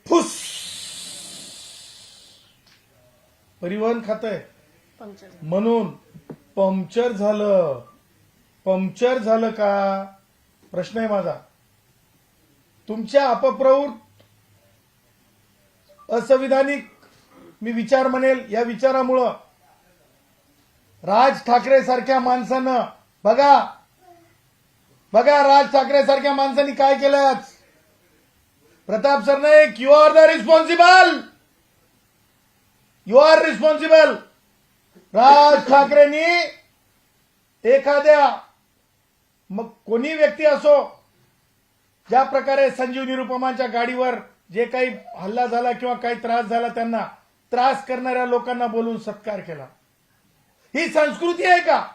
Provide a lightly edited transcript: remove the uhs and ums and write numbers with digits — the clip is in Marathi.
फुस परिवहन खातं म्हणून पंक्चर झालं. पंक्चर झालं का प्रश्न आहे माझा. तुमच्या अपप्रवृत्त असंविधानिक मी विचार म्हणेल या विचारामुळं राज ठाकरे सारख्या माणसानं बघा राज ठाकरे सारख्या माणसांनी काय केलं आज. Pratap Sarnaik you are the responsible. You are responsible. Raj ठाकरेंनी एखाद्या मग कोणी व्यक्ती असो ज्या प्रकारे संजीव निरुपमांच्या गाडीवर जे काही हल्ला झाला किंवा काही त्रास झाला त्यांना त्रास करणाऱ्या लोकांना बोलून सत्कार केला. ही संस्कृती आहे का.